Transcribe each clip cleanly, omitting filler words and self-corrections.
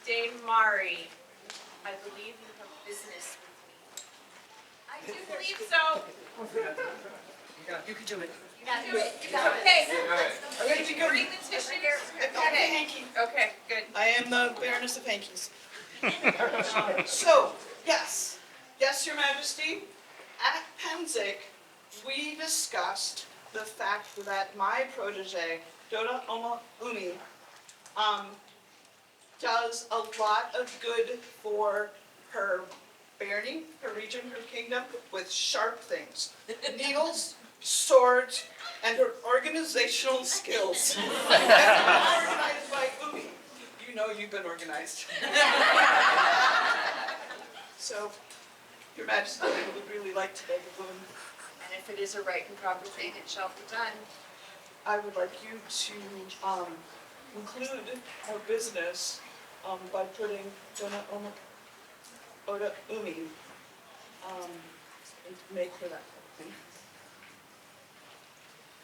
Dame Mari, I believe you have business with me. I do believe so. You can do it. You can do it. Okay. Did you bring the tissues? Okay. Okay, good. I am the Baroness of Hankies. So, yes, Your Majesty, at Penzig, we discussed the fact that my protege, Oda Umi, does a lot of good for her barony, her region, her kingdom, with sharp things. Needles, swords, and her organizational skills. Organized by Umi. You know you've been organized. So, Your Majesty, I would really like to beg a boon. And if it is a right and proper thing, it shall be done. I would like you to include our business by putting Oda Umi and make her that thing.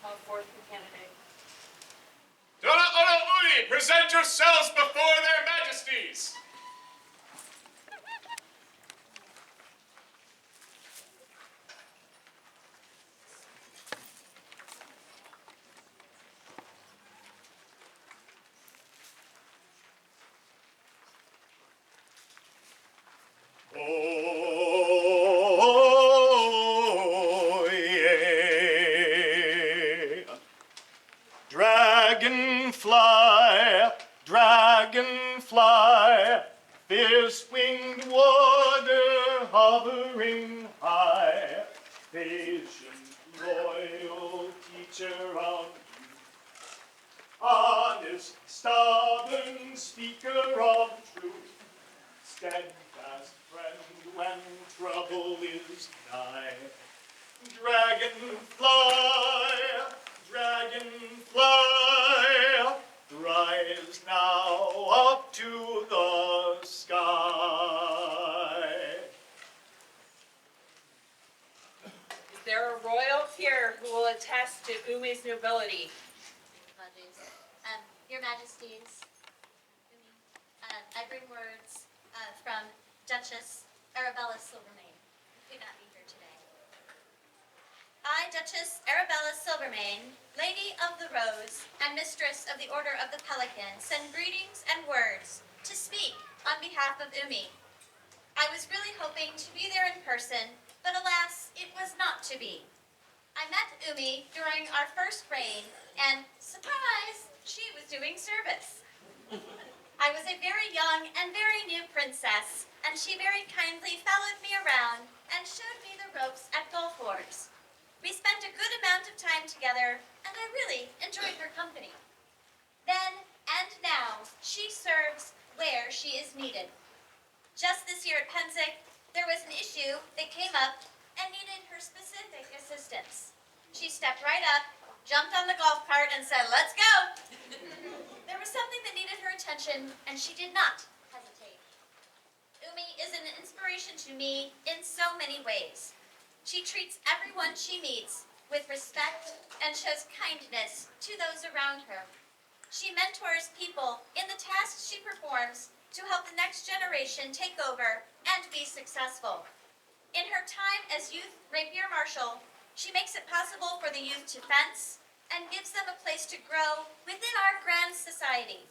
Call forth the candidate. Oda Umi, present yourselves before their majesties. Oh, yeah. Dragonfly, dragonfly, fierce-winged warder hovering high, patient, loyal teacher of youth, honest, stubborn speaker of truth, steadfast friend when trouble is nigh. Dragonfly, dragonfly, rise now up to the sky. Is there a royal here who will attest to Umi's nobility? Apologies. Your Majesties, I bring words from Duchess Arabella Silvermane, who could not be here today. I, Duchess Arabella Silvermane, Lady of the Rose and Mistress of the Order of the Pelican, send greetings and words to speak on behalf of Umi. I was really hoping to be there in person, but alas, it was not to be. I met Umi during our first reign, and surprise, she was doing service. I was a very young and very new princess, and she very kindly followed me around and showed me the ropes at golf oars. We spent a good amount of time together, and I really enjoyed her company. Then and now, she serves where she is needed. Just this year at Penzig, there was an issue that came up and needed her specific assistance. She stepped right up, jumped on the golf cart, and said, "Let's go!" There was something that needed her attention, and she did not hesitate. Umi is an inspiration to me in so many ways. She treats everyone she meets with respect and shows kindness to those around her. She mentors people in the tasks she performs to help the next generation take over and be successful. In her time as youth rapier marshal, she makes it possible for the youth to fence and gives them a place to grow within our grand society.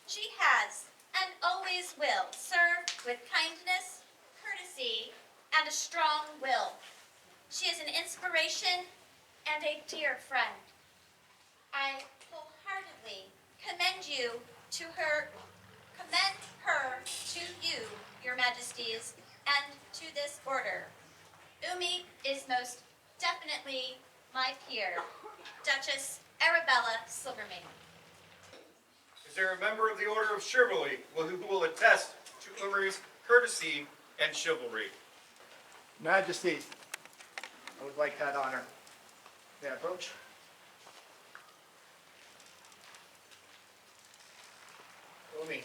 She has, and always will, serve with kindness, courtesy, and a strong will. She is an inspiration and a dear friend. I wholeheartedly commend her to you, Your Majesties, and to this order. Umi is most definitely my peer, Duchess Arabella Silvermane. Is there a member of the Order of Chivalry who will attest to Umi's courtesy and chivalry? Majesty, I would like that honor. May I approach? Umi,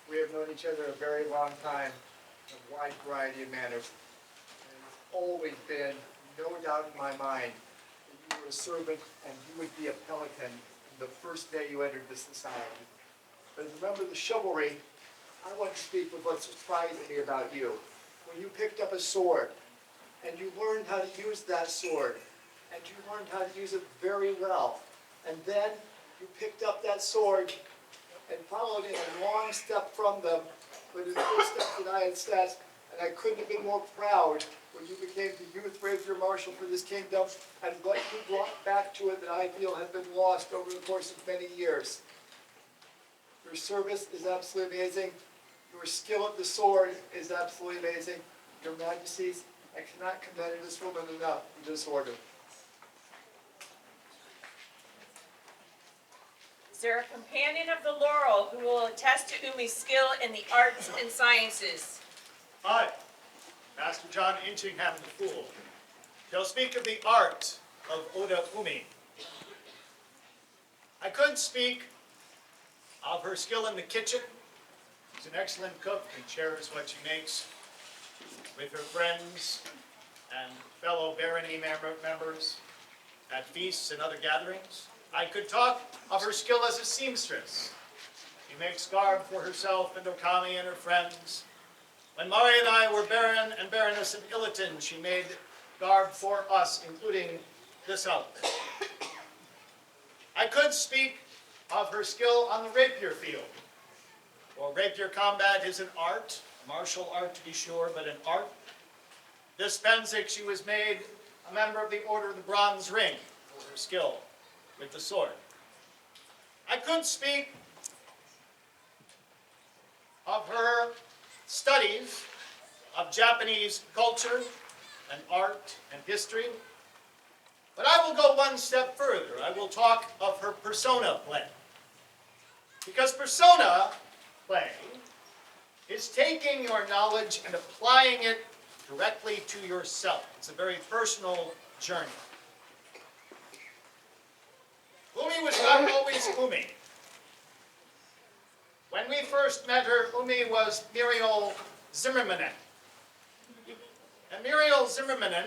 we have known each other a very long time, in a wide variety of manners. And it's always been no doubt in my mind that you were a servant and you would be a pelican the first day you entered the society. But as a member of the chivalry, I want to speak with what surprised me about you. When you picked up a sword, and you learned how to use that sword, and you learned how to use it very well, and then you picked up that sword and followed in a long step from them, but in the footsteps that I had set, and I couldn't have been more proud when you became the youth rapier marshal for this kingdom, and what you brought back to it that I feel has been lost over the course of many years. Your service is absolutely amazing. Your skill at the sword is absolutely amazing. Your Majesties, I cannot commend this woman enough in this order. Is there a companion of the laurel who will attest to Umi's skill in the arts and sciences? I, Master John Inchingham the Fool, shall speak of the art of Oda Umi. I could speak of her skill in the kitchen. She's an excellent cook and shares what she makes with her friends and fellow barony members at feasts and other gatherings. I could talk of her skill as a seamstress. She makes garb for herself and Okami and her friends. When Mari and I were Baron and Baroness of Illiton, she made garb for us, including this outfit. I could speak of her skill on the rapier field. For rapier combat is an art, a martial art to be sure, but an art. This Pensick, she was made a member of the Order of the Bronze Ring for her skill with the sword. I could speak of her studies of Japanese culture and art and history, but I will go one step further. I will talk of her persona play. Because persona play is taking your knowledge and applying it directly to yourself. It's a very personal journey. Umi was not always Umi. When we first met her, Umi was Muriel Zimmermannen. And Muriel Zimmermannen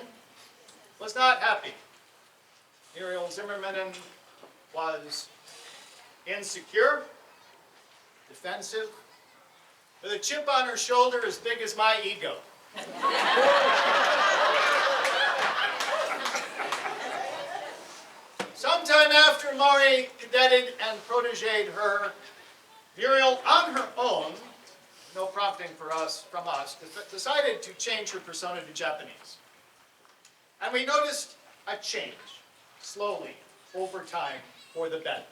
was not happy. Muriel Zimmermannen was insecure, defensive, with a chip on her shoulder as big as my ego. Sometime after Mari cadeted and protéged her, Muriel, on her own, no prompting from us, decided to change her persona to Japanese. And we noticed a change, slowly, over time, for the better.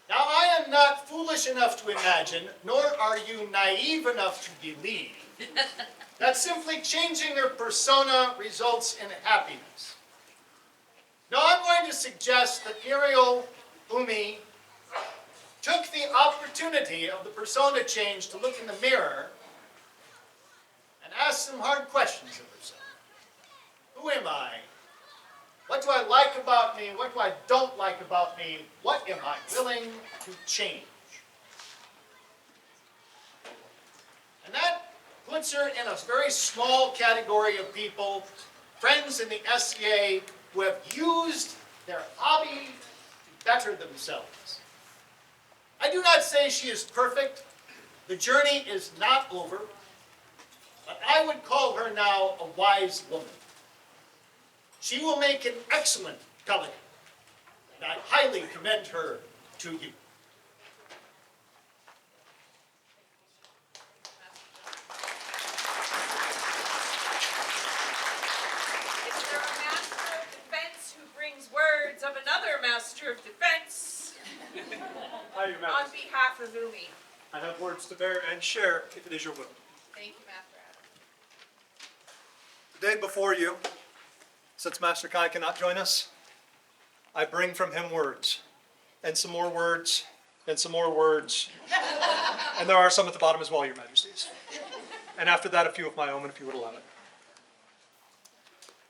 Now, I am not foolish enough to imagine, nor are you naive enough to believe, that simply changing their persona results in happiness. No, I'm going to suggest that Muriel Umi took the opportunity of the persona change to look in the mirror and ask some hard questions of herself. Who am I? What do I like about me? What do I don't like about me? What am I willing to change? And that puts her in a very small category of people, friends in the SCA, who have used their hobby to better themselves. I do not say she is perfect. The journey is not over. But I would call her now a wise woman. She will make an excellent Pelican, and I highly commend her to you. Is there a master of defense who brings words of another master of defense Hi, Your on Majesty. behalf of Umi? I have words to bear and share, if it is your will. Thank you, Master Adam. Today before you, since Master Kai cannot join us, I bring from him words, and some more words, and some more words. And there are some at the bottom as well, Your Majesties. And after that, a few of my own, if you would allow it.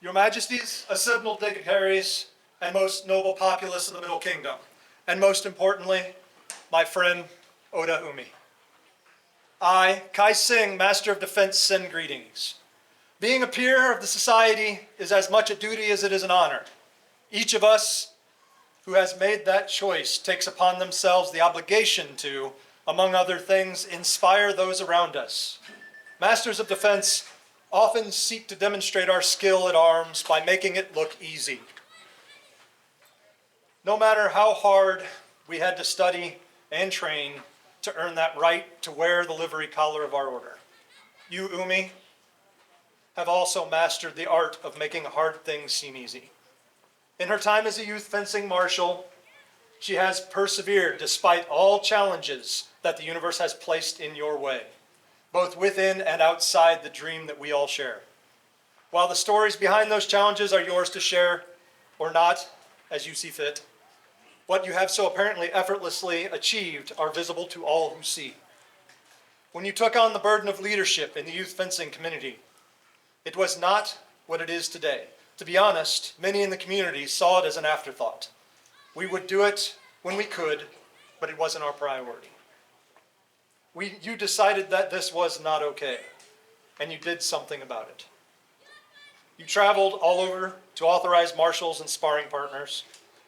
Your Majesties, assembled dignitaries, and most noble populace of the Middle Kingdom, and most importantly, my friend Oda Umi. I, Kai Singh, Master of Defense, send greetings. Being a peer of the society is as much a duty as it is an honor. Each of us who has made that choice takes upon themselves the obligation to among other things, inspire those around us. Masters of defense often seek to demonstrate our skill at arms by making it look easy. No matter how hard we had to study and train to earn that right to wear the livery collar of our order, you, Umi, have also mastered the art of making hard things seem easy. In her time as a youth fencing marshal, she has persevered despite all challenges that the universe has placed in your way, both within and outside the dream that we all share. While the stories behind those challenges are yours to share, or not, as you see fit, what you have so apparently effortlessly achieved are visible to all who see. When you took on the burden of leadership in the youth fencing community, it was not what it is today. To be honest, many in the community saw it as an afterthought. We would do it when we could, but it wasn't our priority. You decided that this was not okay, and you did something about it. You traveled all over to authorize marshals and sparring partners,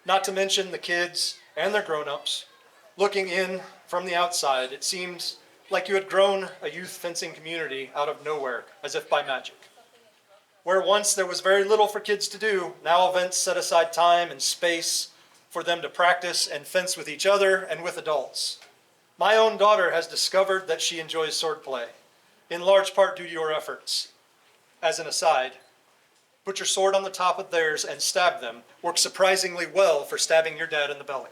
not to mention the kids and their grown-ups. Looking in from the outside, it seems like you had grown a youth fencing community out of nowhere, as if by magic. Where once there was very little for kids to do, now events set aside time and space for them to practice and fence with each other and with adults. My own daughter has discovered that she enjoys swordplay, in large part due to your efforts. As an aside, put your sword on the top of theirs and stab them works surprisingly well for stabbing your dad in the belly.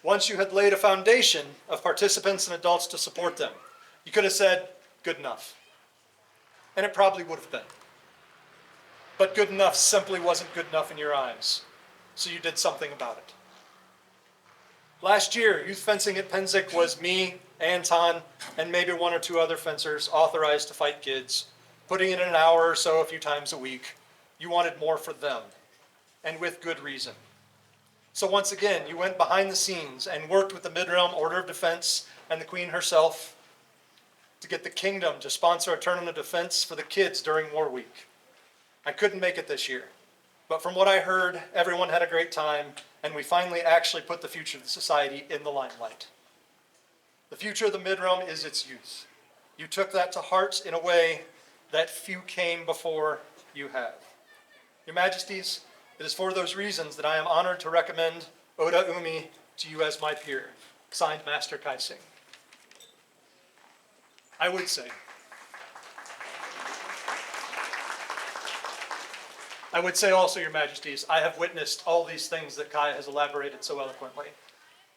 Once you had laid a foundation of participants and adults to support them, you could have said, good enough. And it probably would have been. But good enough simply wasn't good enough in your eyes, so you did something about it. Last year, youth fencing at Penzic was me, Anton, and maybe one or two other fencers authorized to fight kids, putting in an hour or so a few times a week. You wanted more for them, and with good reason. So once again, you went behind the scenes and worked with the Mid-Realm Order of Defense and the Queen herself to get the kingdom to sponsor a tournament of defense for the kids during War Week. I couldn't make it this year, but from what I heard, everyone had a great time, and we finally actually put the future of the society in the limelight. The future of the Mid-Realm is its youth. You took that to heart in a way that few came before you have. Your Majesties, it is for those reasons that I am honored to recommend Oda Umi to you as my peer. Signed, Master Kai Singh. I would say also, Your Majesties, I have witnessed all these things that Kai has elaborated so eloquently,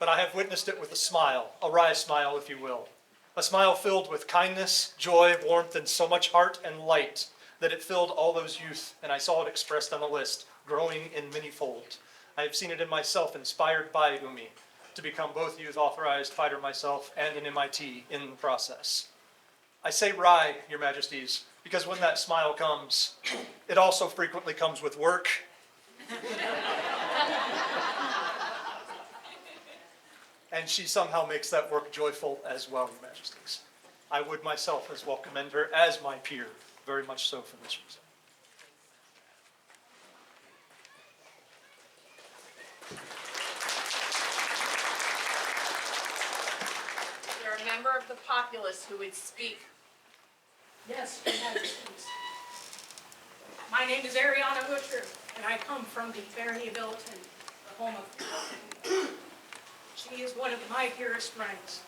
but I have witnessed it with a smile, a wry smile, if you will. A smile filled with kindness, joy, warmth, and so much heart and light that it filled all those youth, and I saw it expressed on the list, growing in many-fold. I have seen it in myself, inspired by Umi, to become both youth authorized fighter myself and an MIT in the process. I say wry, Your Majesties, because when that smile comes, it also frequently comes with work. And she somehow makes that work joyful as well, Your Majesties. I would myself as well commend her as my peer, very much so for this reason. Is there a member of the populace who would speak? Yes, Your Majesties. My name is Ariana Butcher, and I come from the Barony of Illiton, the home of She is one of my dearest friends.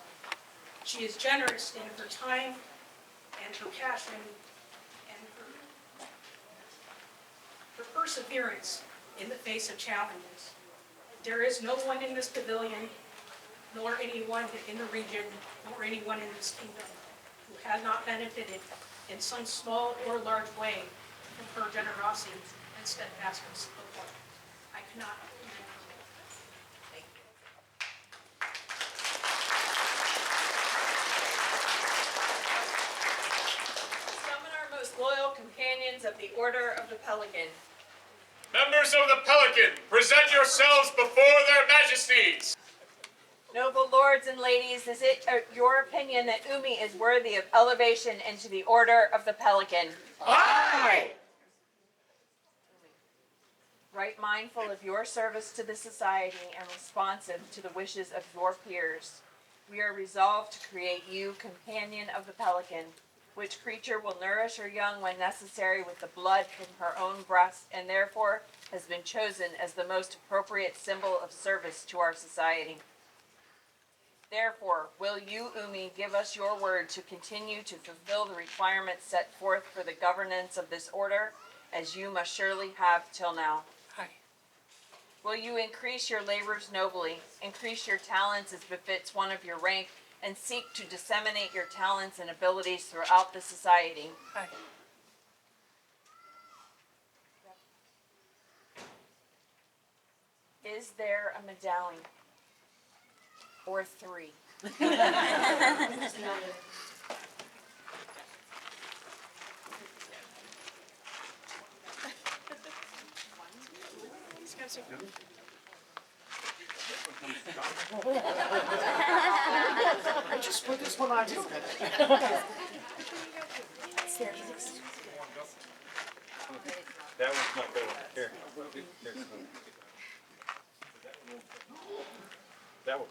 She is generous in her time and her passion and her perseverance in the face of challenges. There is no one in this pavilion, nor anyone in the region, nor anyone in this kingdom who has not benefited in some small or large way from her generosity and steadfastness of heart. I cannot commend her more. Thank you. Summon our most loyal companions of the Order of the Pelican. Members of the Pelican, present yourselves before their majesties. Noble lords and ladies, is it your opinion that Umi is worthy of elevation into the Order of the Pelican? Aye! Right mindful of your service to the society and responsive to the wishes of your peers, we are resolved to create you companion of the Pelican, which creature will nourish her young when necessary with the blood from her own breast, and therefore has been chosen as the most appropriate symbol of service to our society. Therefore, will you, Umi, give us your word to continue to fulfill the requirements set forth for the governance of this order, as you must surely have till now? Aye. Will you increase your labors nobly, increase your talents as befits one of your rank, and seek to disseminate your talents and abilities throughout the society? Aye. Is there a medallion? Or three? I just put this one on too. That one's my favorite. Here. Here's one. That one.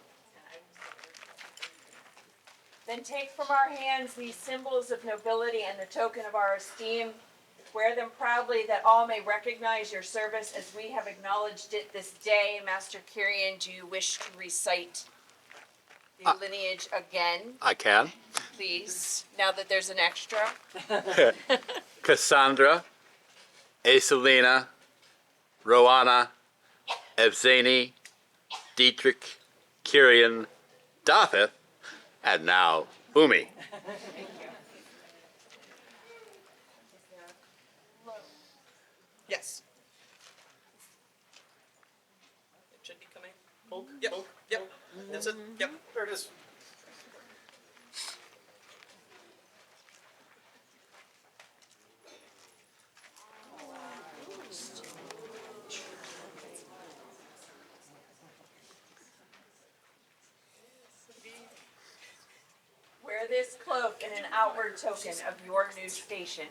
Then take from our hands these symbols of nobility and the token of our esteem. Wear them proudly that all may recognize your service as we have acknowledged it this day. Master Kyrian, do you wish to recite the lineage again, I can. please, now that there's an extra? Cassandra, Acelina, Roanna, Evzani, Dietrich, Kyrian, Dothith, and now Umi. Yes. It should be coming. Hold. Yep. Yep. That's it. Yep. There it is. Wear this cloak in an outward token of your new station.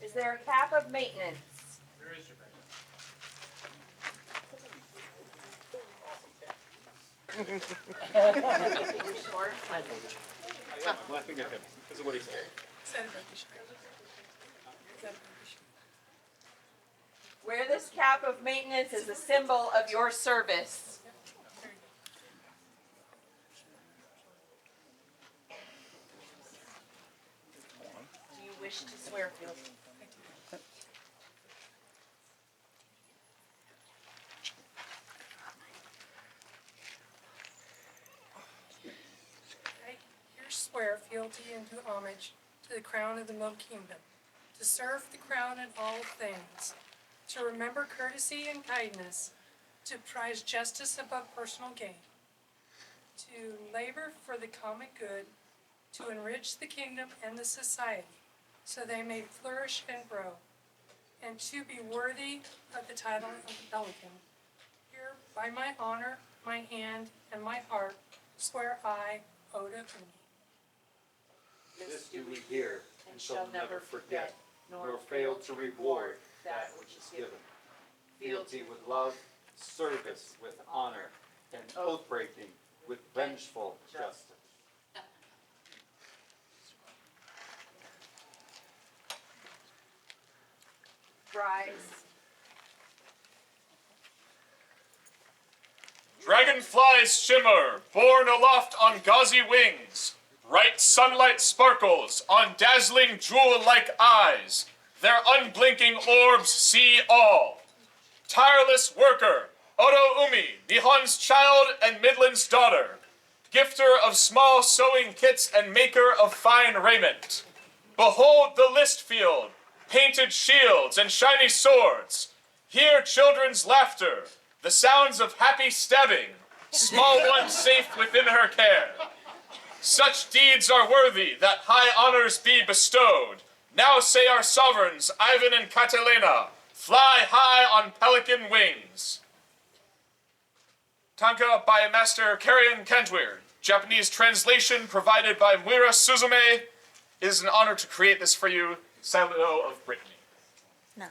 Is there a cap of maintenance? Where is your bag? Your sword? I'm laughing at him because of what he said. Wear this cap of maintenance as a symbol of your service. Do you wish to swear, Field? I here swear fealty and do homage to the crown of the Middle Kingdom, to serve the crown in all things, to remember courtesy and kindness, to prize justice above personal gain, to labor for the common good, to enrich the kingdom and the society, so they may flourish and grow, and to be worthy of the title of the Pelican. Here, by my honor, my hand, and my heart, swear I, Oda Umi. This do we hear, and shall never forget, nor fail to reward that which is given. Fealty with love, service with honor, and oath-breaking with vengeful justice. Rise. Dragonflies shimmer, borne aloft on gauzy wings. Bright sunlight sparkles on dazzling jewel-like eyes. Their unblinking orbs see all. Tireless worker, Oda Umi, Nihon's child and Midland's daughter. Gifter of small sewing kits and maker of fine raiment. Behold the list field, painted shields and shiny swords. Hear children's laughter, the sounds of happy stabbing, small ones safe within her care. Such deeds are worthy that high honors be bestowed. Now say our sovereigns, Ivan and Catalina, fly high on pelican wings. Tanka by Master Carrion Cantwir. Japanese translation provided by Muira Suzume. It is an honor to create this for you, Silo of Brittany. No.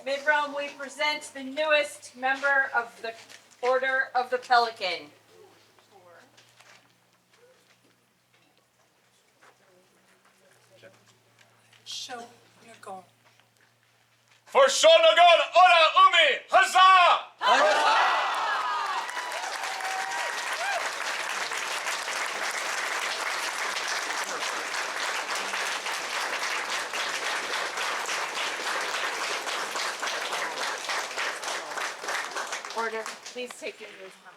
Mid-Rome, we present the newest member of the Order of the Pelican. Show your goal. For Shonagon Oda Umi, huzzah! Order, please take your knees.